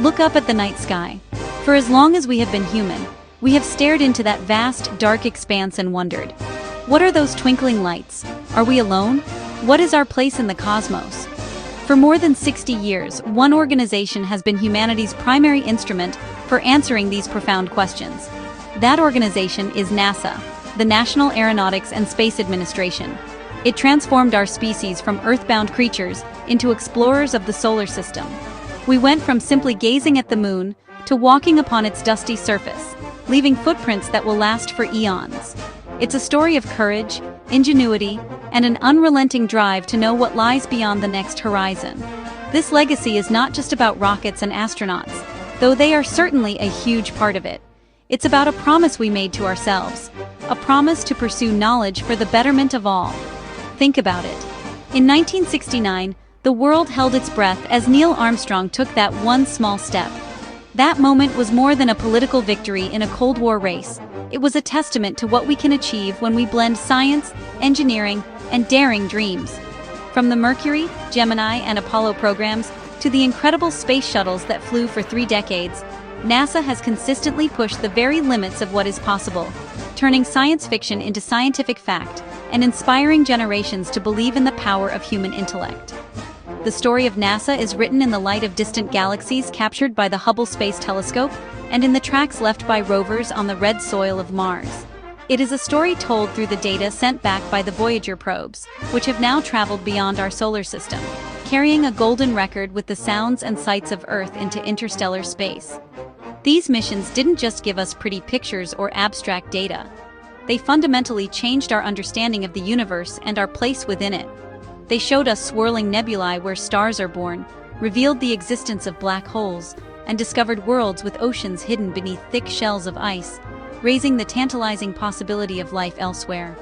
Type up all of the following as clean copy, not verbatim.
Look up at the night sky. For as long as we have been human, we have stared into that vast, dark expanse and wondered, what are those twinkling lights? Are we alone? What is our place in the cosmos? For more than 60 years, one organization has been humanity's primary instrument for answering these profound questions. That organization is NASA, the National Aeronautics and Space Administration. It transformed our species from earthbound creatures into explorers of the solar system. We went from simply gazing at the moon to walking upon its dusty surface, leaving footprints that will last for eons. It's a story of courage, ingenuity, and an unrelenting drive to know what lies beyond the next horizon. This legacy is not just about rockets and astronauts, though they are certainly a huge part of it. It's about a promise we made to ourselves, a promise to pursue knowledge for the betterment of all. Think about it. In 1969, the world held its breath as Neil Armstrong took that one small step. That moment was more than a political victory in a Cold War race. It was a testament to what we can achieve when we blend science, engineering, and daring dreams. From the Mercury, Gemini, and Apollo programs to the incredible space shuttles that flew for 3 decades, NASA has consistently pushed the very limits of what is possible, turning science fiction into scientific fact and inspiring generations to believe in the power of human intellect. The story of NASA is written in the light of distant galaxies captured by the Hubble Space Telescope and in the tracks left by rovers on the red soil of Mars. It is a story told through the data sent back by the Voyager probes, which have now traveled beyond our solar system, carrying a golden record with the sounds and sights of Earth into interstellar space. These missions didn't just give us pretty pictures or abstract data. They fundamentally changed our understanding of the universe and our place within it. They showed us swirling nebulae where stars are born, revealed the existence of black holes, and discovered worlds with oceans hidden beneath thick shells of ice, raising the tantalizing possibility of life elsewhere.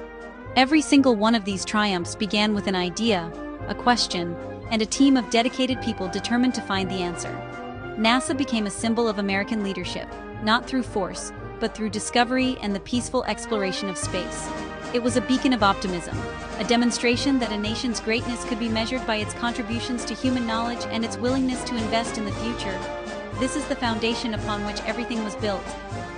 Every single one of these triumphs began with an idea, a question, and a team of dedicated people determined to find the answer. NASA became a symbol of American leadership, not through force, but through discovery and the peaceful exploration of space. It was a beacon of optimism, a demonstration that a nation's greatness could be measured by its contributions to human knowledge and its willingness to invest in the future. This is the foundation upon which everything was built,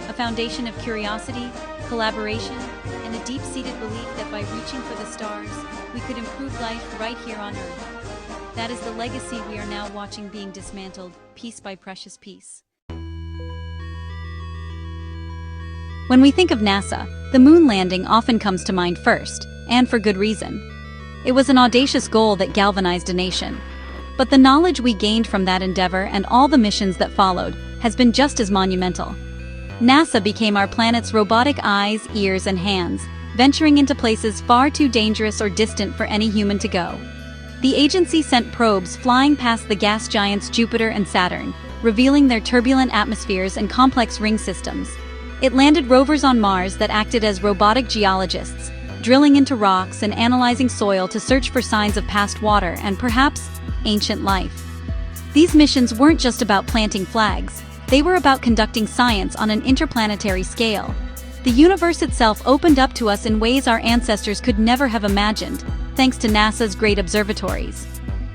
a foundation of curiosity, collaboration, and a deep-seated belief that by reaching for the stars, we could improve life right here on Earth. That is the legacy we are now watching being dismantled, piece by precious piece. When we think of NASA, the moon landing often comes to mind first, and for good reason. It was an audacious goal that galvanized a nation. But the knowledge we gained from that endeavor and all the missions that followed has been just as monumental. NASA became our planet's robotic eyes, ears, and hands, venturing into places far too dangerous or distant for any human to go. The agency sent probes flying past the gas giants Jupiter and Saturn, revealing their turbulent atmospheres and complex ring systems. It landed rovers on Mars that acted as robotic geologists, drilling into rocks and analyzing soil to search for signs of past water and perhaps ancient life. These missions weren't just about planting flags, they were about conducting science on an interplanetary scale. The universe itself opened up to us in ways our ancestors could never have imagined, thanks to NASA's great observatories.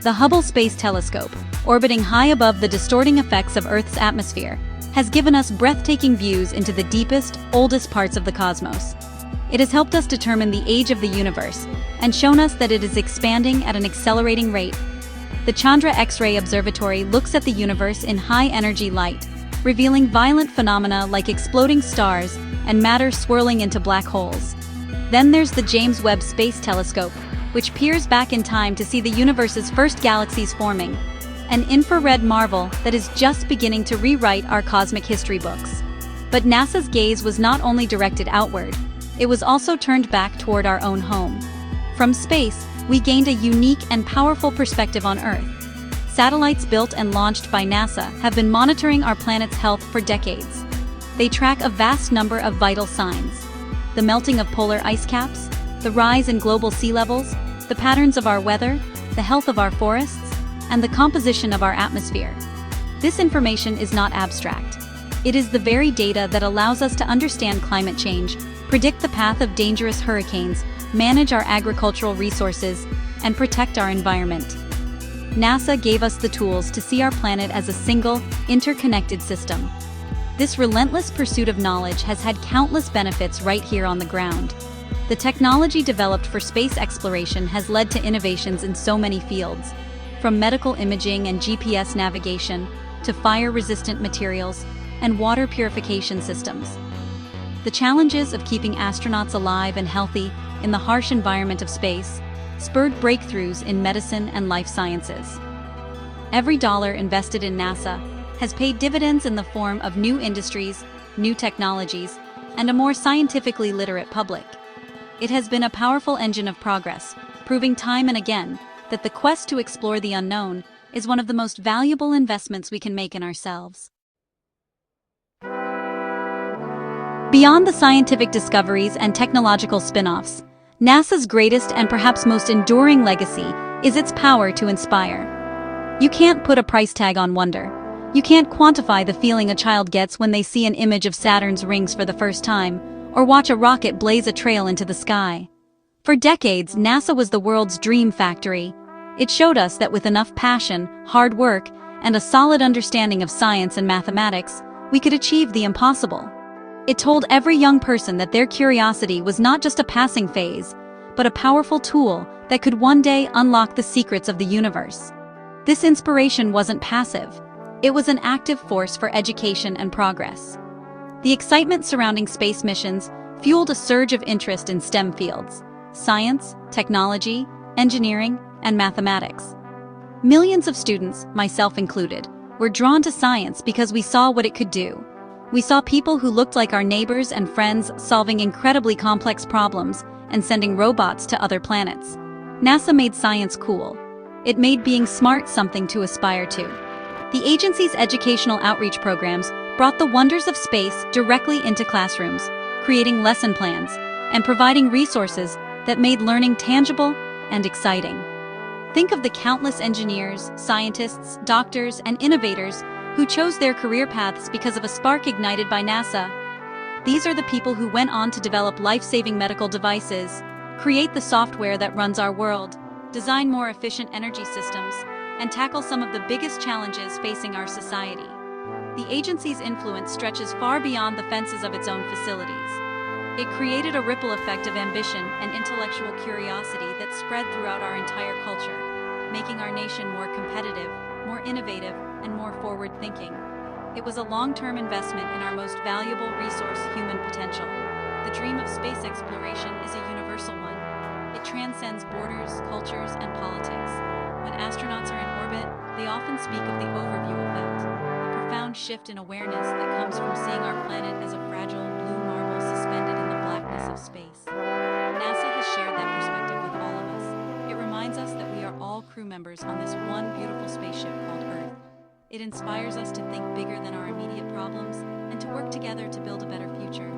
The Hubble Space Telescope, orbiting high above the distorting effects of Earth's atmosphere, has given us breathtaking views into the deepest, oldest parts of the cosmos. It has helped us determine the age of the universe and shown us that it is expanding at an accelerating rate. The Chandra X-ray Observatory looks at the universe in high-energy light, revealing violent phenomena like exploding stars and matter swirling into black holes. Then there's the James Webb Space Telescope, which peers back in time to see the universe's first galaxies forming, an infrared marvel that is just beginning to rewrite our cosmic history books. But NASA's gaze was not only directed outward, it was also turned back toward our own home. From space, we gained a unique and powerful perspective on Earth. Satellites built and launched by NASA have been monitoring our planet's health for decades. They track a vast number of vital signs: the melting of polar ice caps, the rise in global sea levels, the patterns of our weather, the health of our forests, and the composition of our atmosphere. This information is not abstract. It is the very data that allows us to understand climate change, predict the path of dangerous hurricanes, manage our agricultural resources, and protect our environment. NASA gave us the tools to see our planet as a single, interconnected system. This relentless pursuit of knowledge has had countless benefits right here on the ground. The technology developed for space exploration has led to innovations in so many fields, from medical imaging and GPS navigation to fire-resistant materials and water purification systems. The challenges of keeping astronauts alive and healthy in the harsh environment of space spurred breakthroughs in medicine and life sciences. Every dollar invested in NASA has paid dividends in the form of new industries, new technologies, and a more scientifically literate public. It has been a powerful engine of progress, proving time and again that the quest to explore the unknown is one of the most valuable investments we can make in ourselves. Beyond the scientific discoveries and technological spin-offs, NASA's greatest and perhaps most enduring legacy is its power to inspire. You can't put a price tag on wonder. You can't quantify the feeling a child gets when they see an image of Saturn's rings for the first time, or watch a rocket blaze a trail into the sky. For decades, NASA was the world's dream factory. It showed us that with enough passion, hard work, and a solid understanding of science and mathematics, we could achieve the impossible. It told every young person that their curiosity was not just a passing phase, but a powerful tool that could one day unlock the secrets of the universe. This inspiration wasn't passive. It was an active force for education and progress. The excitement surrounding space missions fueled a surge of interest in STEM fields: science, technology, engineering, and mathematics. Millions of students, myself included, were drawn to science because we saw what it could do. We saw people who looked like our neighbors and friends solving incredibly complex problems and sending robots to other planets. NASA made science cool. It made being smart something to aspire to. The agency's educational outreach programs brought the wonders of space directly into classrooms, creating lesson plans and providing resources that made learning tangible and exciting. Think of the countless engineers, scientists, doctors, and innovators who chose their career paths because of a spark ignited by NASA. These are the people who went on to develop life-saving medical devices, create the software that runs our world, design more efficient energy systems, and tackle some of the biggest challenges facing our society. The agency's influence stretches far beyond the fences of its own facilities. It created a ripple effect of ambition and intellectual curiosity that spread throughout our entire culture, making our nation more competitive, more innovative, and more forward-thinking. It was a long-term investment in our most valuable resource, human potential. The dream of space exploration is a universal one. It transcends borders, cultures, and politics. When astronauts are in orbit, they often speak of the overview effect, the profound shift in awareness that comes from seeing our planet as a fragile, blue marble suspended in the blackness of space. NASA has shared that perspective with all of us. It reminds us that we are all crew members on this one beautiful spaceship called Earth. It inspires us to think bigger than our immediate problems and to work together to build a better future.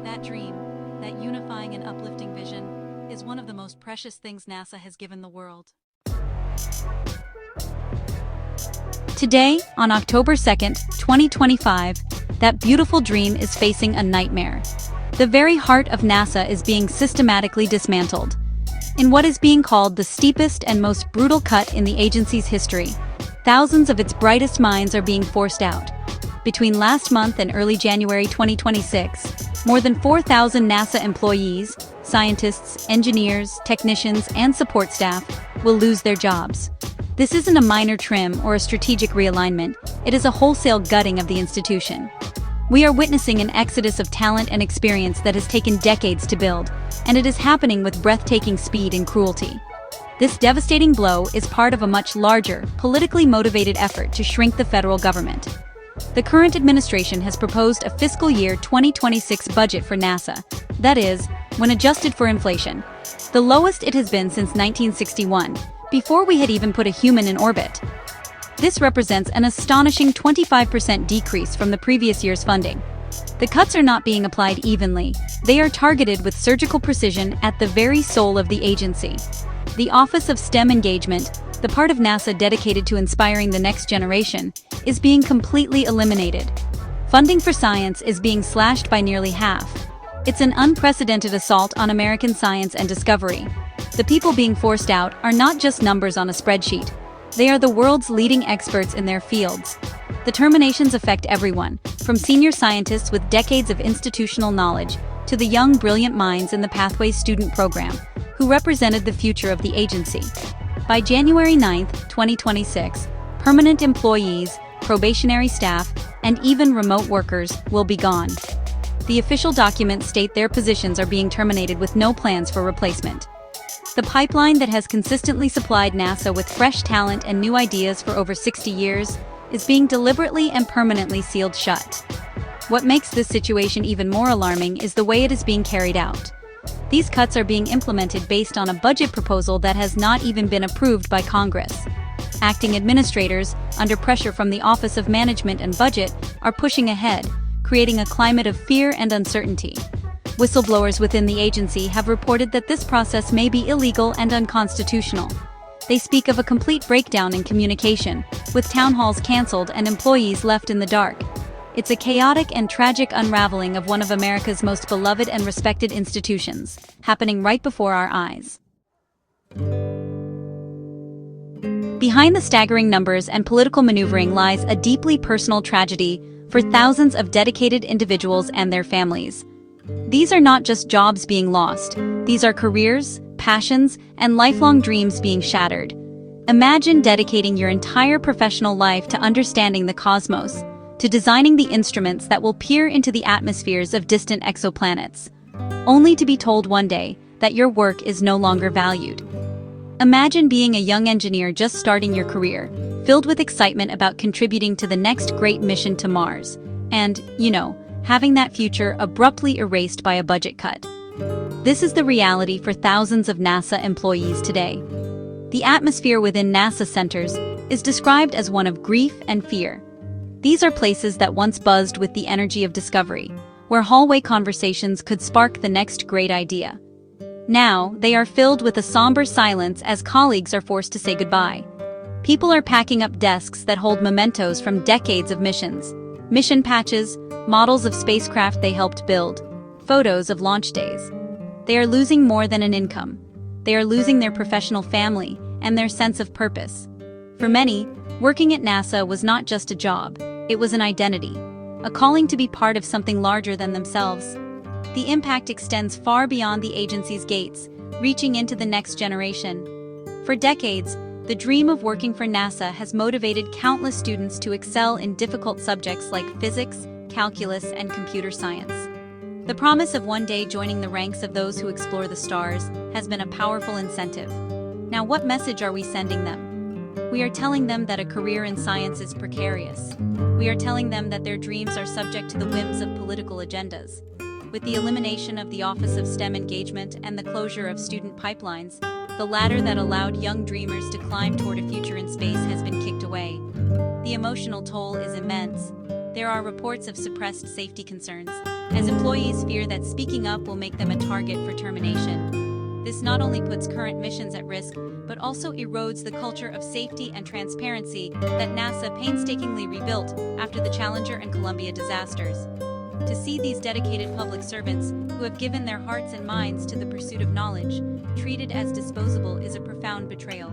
That dream, that unifying and uplifting vision, is one of the most precious things NASA has given the world. Today, on October 2nd, 2025, that beautiful dream is facing a nightmare. The very heart of NASA is being systematically dismantled. In what is being called the steepest and most brutal cut in the agency's history, thousands of its brightest minds are being forced out. Between last month and early January 2026, more than 4,000 NASA employees, scientists, engineers, technicians, and support staff will lose their jobs. This isn't a minor trim or a strategic realignment, it is a wholesale gutting of the institution. We are witnessing an exodus of talent and experience that has taken decades to build, and it is happening with breathtaking speed and cruelty. This devastating blow is part of a much larger, politically motivated effort to shrink the federal government. The current administration has proposed a fiscal year 2026 budget for NASA, that is, when adjusted for inflation, the lowest it has been since 1961, before we had even put a human in orbit. This represents an astonishing 25% decrease from the previous year's funding. The cuts are not being applied evenly, they are targeted with surgical precision at the very soul of the agency. The Office of STEM Engagement, the part of NASA dedicated to inspiring the next generation, is being completely eliminated. Funding for science is being slashed by nearly half. It's an unprecedented assault on American science and discovery. The people being forced out are not just numbers on a spreadsheet. They are the world's leading experts in their fields. The terminations affect everyone, from senior scientists with decades of institutional knowledge to the young, brilliant minds in the Pathways student program, who represented the future of the agency. By January 9, 2026, permanent employees, probationary staff, and even remote workers will be gone. The official documents state their positions are being terminated with no plans for replacement. The pipeline that has consistently supplied NASA with fresh talent and new ideas for over 60 years is being deliberately and permanently sealed shut. What makes this situation even more alarming is the way it is being carried out. These cuts are being implemented based on a budget proposal that has not even been approved by Congress. Acting administrators, under pressure from the Office of Management and Budget, are pushing ahead, creating a climate of fear and uncertainty. Whistleblowers within the agency have reported that this process may be illegal and unconstitutional. They speak of a complete breakdown in communication, with town halls canceled and employees left in the dark. It's a chaotic and tragic unraveling of one of America's most beloved and respected institutions, happening right before our eyes. Behind the staggering numbers and political maneuvering lies a deeply personal tragedy for thousands of dedicated individuals and their families. These are not just jobs being lost, these are careers, passions, and lifelong dreams being shattered. Imagine dedicating your entire professional life to understanding the cosmos, to designing the instruments that will peer into the atmospheres of distant exoplanets, only to be told one day that your work is no longer valued. Imagine being a young engineer just starting your career, filled with excitement about contributing to the next great mission to Mars, and, having that future abruptly erased by a budget cut. This is the reality for thousands of NASA employees today. The atmosphere within NASA centers is described as one of grief and fear. These are places that once buzzed with the energy of discovery, where hallway conversations could spark the next great idea. Now, they are filled with a somber silence as colleagues are forced to say goodbye. People are packing up desks that hold mementos from decades of missions. Mission patches, models of spacecraft they helped build, photos of launch days. They are losing more than an income. They are losing their professional family and their sense of purpose. For many, working at NASA was not just a job, it was an identity, a calling to be part of something larger than themselves. The impact extends far beyond the agency's gates, reaching into the next generation. For decades, the dream of working for NASA has motivated countless students to excel in difficult subjects like physics, calculus, and computer science. The promise of one day joining the ranks of those who explore the stars has been a powerful incentive. Now, what message are we sending them? We are telling them that a career in science is precarious. We are telling them that their dreams are subject to the whims of political agendas. With the elimination of the Office of STEM Engagement and the closure of student pipelines, the ladder that allowed young dreamers to climb toward a future in space has been kicked away. The emotional toll is immense. There are reports of suppressed safety concerns, as employees fear that speaking up will make them a target for termination. This not only puts current missions at risk, but also erodes the culture of safety and transparency that NASA painstakingly rebuilt after the Challenger and Columbia disasters. To see these dedicated public servants, who have given their hearts and minds to the pursuit of knowledge, treated as disposable is a profound betrayal.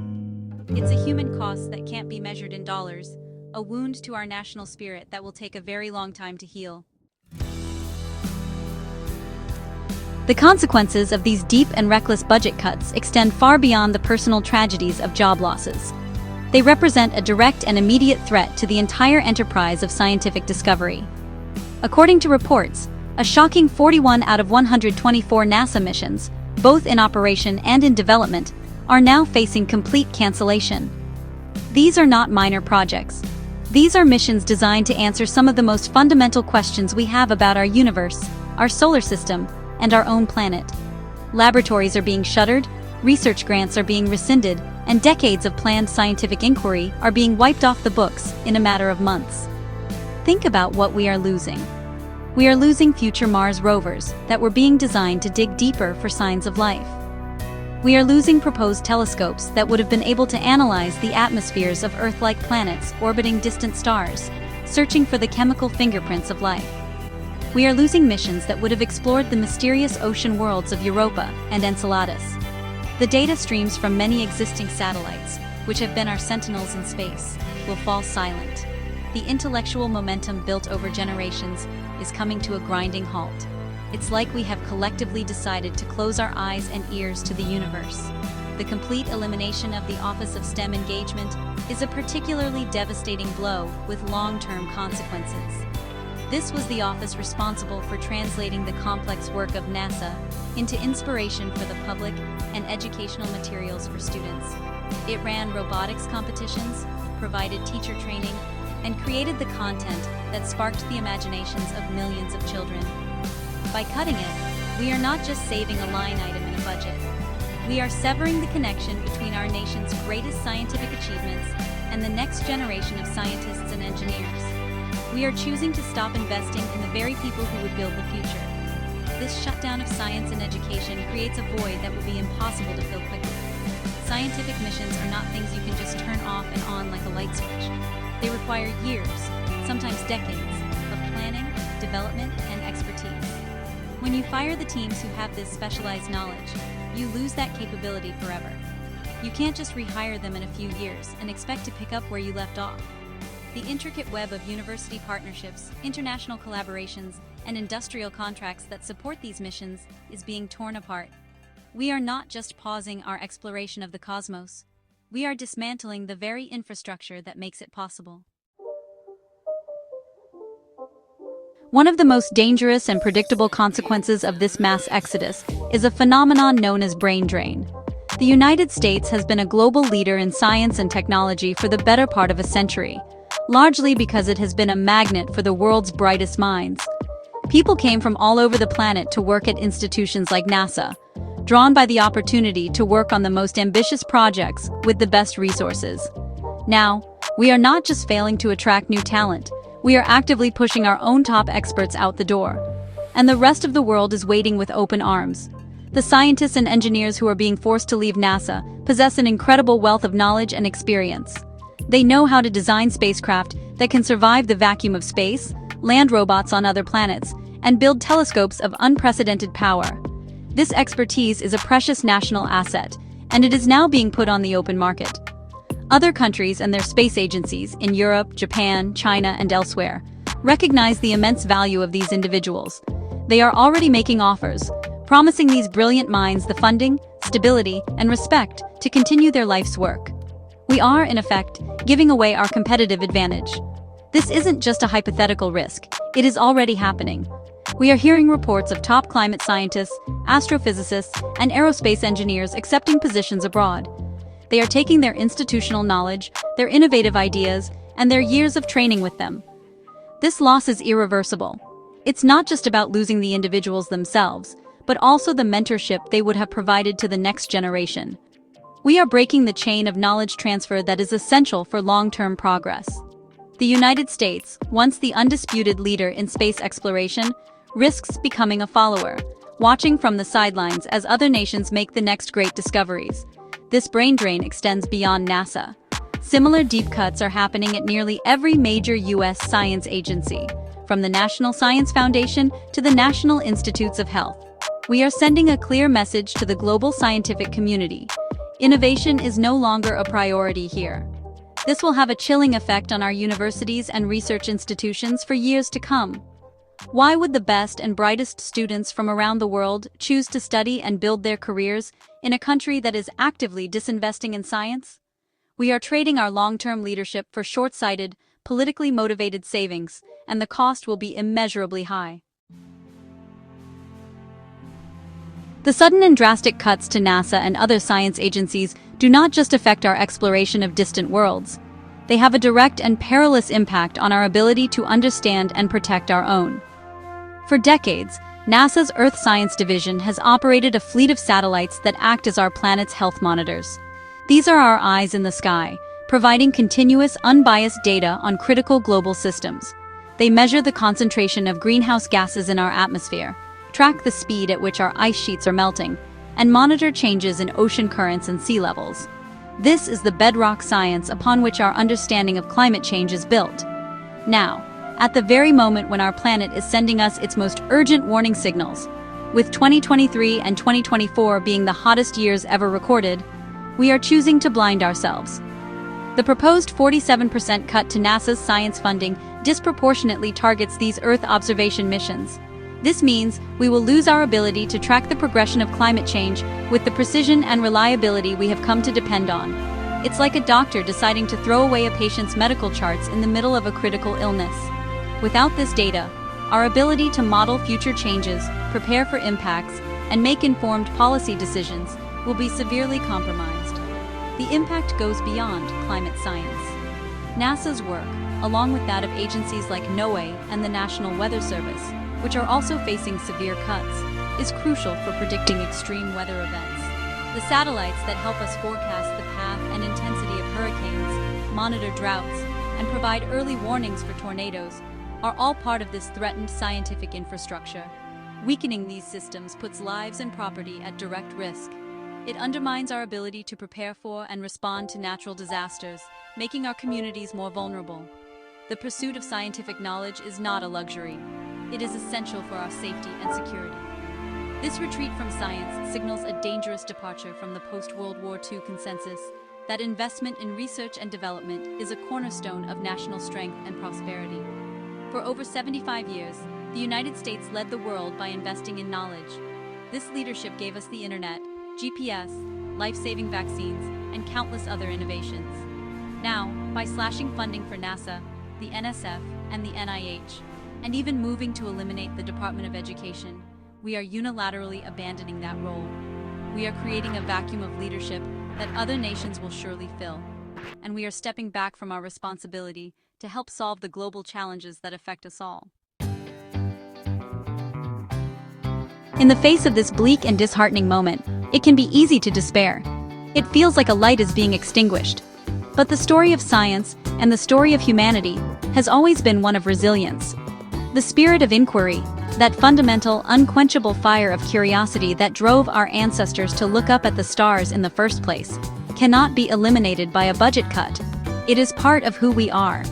It's a human cost that can't be measured in dollars, a wound to our national spirit that will take a very long time to heal. The consequences of these deep and reckless budget cuts extend far beyond the personal tragedies of job losses. They represent a direct and immediate threat to the entire enterprise of scientific discovery. According to reports, a shocking 41 out of 124 NASA missions, both in operation and in development, are now facing complete cancellation. These are not minor projects. These are missions designed to answer some of the most fundamental questions we have about our universe, our solar system, and our own planet. Laboratories are being shuttered, research grants are being rescinded, and decades of planned scientific inquiry are being wiped off the books in a matter of months. Think about what we are losing. We are losing future Mars rovers that were being designed to dig deeper for signs of life. We are losing proposed telescopes that would have been able to analyze the atmospheres of Earth-like planets orbiting distant stars, searching for the chemical fingerprints of life. We are losing missions that would have explored the mysterious ocean worlds of Europa and Enceladus. The data streams from many existing satellites, which have been our sentinels in space, will fall silent. The intellectual momentum built over generations is coming to a grinding halt. It's like we have collectively decided to close our eyes and ears to the universe. The complete elimination of the Office of STEM Engagement is a particularly devastating blow with long-term consequences. This was the office responsible for translating the complex work of NASA into inspiration for the public and educational materials for students. It ran robotics competitions, provided teacher training, and created the content that sparked the imaginations of millions of children. By cutting it, we are not just saving a line item in a budget. We are severing the connection between our nation's greatest scientific achievements and the next generation of scientists and engineers. We are choosing to stop investing in the very people who would build the future. This shutdown of science and education creates a void that will be impossible to fill quickly. Scientific missions are not things you can just turn off and on like a light switch. They require years, sometimes decades, of planning, development, and expertise. When you fire the teams who have this specialized knowledge, you lose that capability forever. You can't just rehire them in a few years and expect to pick up where you left off. The intricate web of university partnerships, international collaborations, and industrial contracts that support these missions is being torn apart. We are not just pausing our exploration of the cosmos. We are dismantling the very infrastructure that makes it possible. One of the most dangerous and predictable consequences of this mass exodus is a phenomenon known as brain drain. The United States has been a global leader in science and technology for the better part of a century, largely because it has been a magnet for the world's brightest minds. People came from all over the planet to work at institutions like NASA, drawn by the opportunity to work on the most ambitious projects with the best resources. Now, we are not just failing to attract new talent, we are actively pushing our own top experts out the door. And the rest of the world is waiting with open arms. The scientists and engineers who are being forced to leave NASA possess an incredible wealth of knowledge and experience. They know how to design spacecraft that can survive the vacuum of space, land robots on other planets, and build telescopes of unprecedented power. This expertise is a precious national asset, and it is now being put on the open market. Other countries and their space agencies in Europe, Japan, China, and elsewhere recognize the immense value of these individuals. They are already making offers, promising these brilliant minds the funding, stability, and respect to continue their life's work. We are, in effect, giving away our competitive advantage. This isn't just a hypothetical risk, it is already happening. We are hearing reports of top climate scientists, astrophysicists, and aerospace engineers accepting positions abroad. They are taking their institutional knowledge, their innovative ideas, and their years of training with them. This loss is irreversible. It's not just about losing the individuals themselves, but also the mentorship they would have provided to the next generation. We are breaking the chain of knowledge transfer that is essential for long-term progress. The United States, once the undisputed leader in space exploration, risks becoming a follower, watching from the sidelines as other nations make the next great discoveries. This brain drain extends beyond NASA. Similar deep cuts are happening at nearly every major U.S. science agency, from the National Science Foundation to the National Institutes of Health. We are sending a clear message to the global scientific community. Innovation is no longer a priority here. This will have a chilling effect on our universities and research institutions for years to come. Why would the best and brightest students from around the world choose to study and build their careers in a country that is actively disinvesting in science? We are trading our long-term leadership for short-sighted, politically motivated savings, and the cost will be immeasurably high. The sudden and drastic cuts to NASA and other science agencies do not just affect our exploration of distant worlds. They have a direct and perilous impact on our ability to understand and protect our own. For decades, NASA's Earth Science Division has operated a fleet of satellites that act as our planet's health monitors. These are our eyes in the sky, providing continuous, unbiased data on critical global systems. They measure the concentration of greenhouse gases in our atmosphere, track the speed at which our ice sheets are melting, and monitor changes in ocean currents and sea levels. This is the bedrock science upon which our understanding of climate change is built. Now, at the very moment when our planet is sending us its most urgent warning signals, with 2023 and 2024 being the hottest years ever recorded, we are choosing to blind ourselves. The proposed 47% cut to NASA's science funding disproportionately targets these Earth observation missions. This means we will lose our ability to track the progression of climate change with the precision and reliability we have come to depend on. It's like a doctor deciding to throw away a patient's medical charts in the middle of a critical illness. Without this data, our ability to model future changes, prepare for impacts, and make informed policy decisions will be severely compromised. The impact goes beyond climate science. NASA's work, along with that of agencies like NOAA and the National Weather Service, which are also facing severe cuts, is crucial for predicting extreme weather events. The satellites that help us forecast the path and intensity of hurricanes, monitor droughts, and provide early warnings for tornadoes are all part of this threatened scientific infrastructure. Weakening these systems puts lives and property at direct risk. It undermines our ability to prepare for and respond to natural disasters, making our communities more vulnerable. The pursuit of scientific knowledge is not a luxury. It is essential for our safety and security. This retreat from science signals a dangerous departure from the post-World War II consensus that investment in research and development is a cornerstone of national strength and prosperity. For over 75 years, the United States led the world by investing in knowledge. This leadership gave us the internet, GPS, life-saving vaccines, and countless other innovations. Now, by slashing funding for NASA, the NSF, and the NIH, and even moving to eliminate the Department of Education, we are unilaterally abandoning that role. We are creating a vacuum of leadership that other nations will surely fill, and we are stepping back from our responsibility to help solve the global challenges that affect us all. In the face of this bleak and disheartening moment, it can be easy to despair. It feels like a light is being extinguished. But the story of science and the story of humanity has always been one of resilience. The spirit of inquiry, that fundamental, unquenchable fire of curiosity that drove our ancestors to look up at the stars in the first place, cannot be eliminated by a budget cut. It is part of who we are.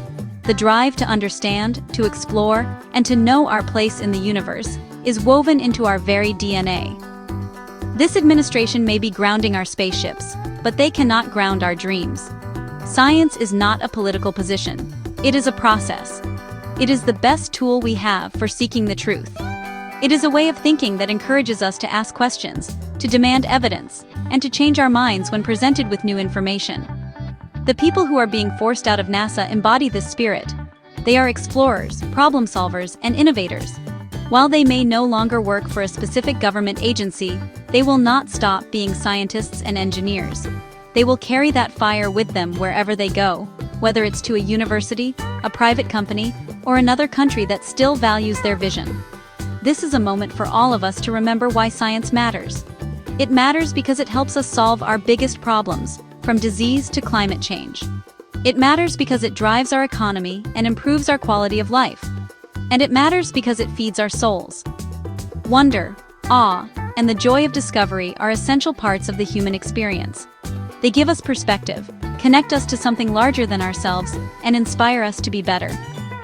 The drive to understand, to explore, and to know our place in the universe is woven into our very DNA. This administration may be grounding our spaceships, but they cannot ground our dreams. Science is not a political position. It is a process. It is the best tool we have for seeking the truth. It is a way of thinking that encourages us to ask questions, to demand evidence, and to change our minds when presented with new information. The people who are being forced out of NASA embody this spirit. They are explorers, problem solvers, and innovators. While they may no longer work for a specific government agency, they will not stop being scientists and engineers. They will carry that fire with them wherever they go, whether it's to a university, a private company, or another country that still values their vision. This is a moment for all of us to remember why science matters. It matters because it helps us solve our biggest problems, from disease to climate change. It matters because it drives our economy and improves our quality of life. And it matters because it feeds our souls. Wonder, awe, and the joy of discovery are essential parts of the human experience. They give us perspective, connect us to something larger than ourselves, and inspire us to be better.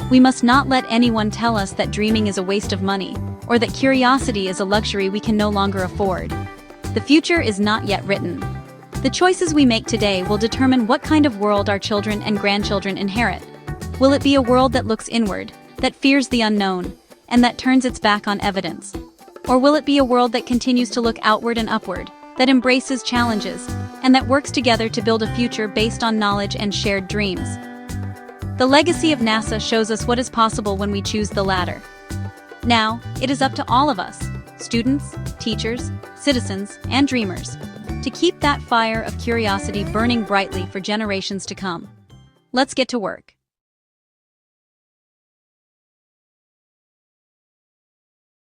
We must not let anyone tell us that dreaming is a waste of money, or that curiosity is a luxury we can no longer afford. The future is not yet written. The choices we make today will determine what kind of world our children and grandchildren inherit. Will it be a world that looks inward, that fears the unknown, and that turns its back on evidence? Or will it be a world that continues to look outward and upward, that embraces challenges, and that works together to build a future based on knowledge and shared dreams? The legacy of NASA shows us what is possible when we choose the latter. Now, it is up to all of us, students, teachers, citizens, and dreamers, to keep that fire of curiosity burning brightly for generations to come. Let's get to work.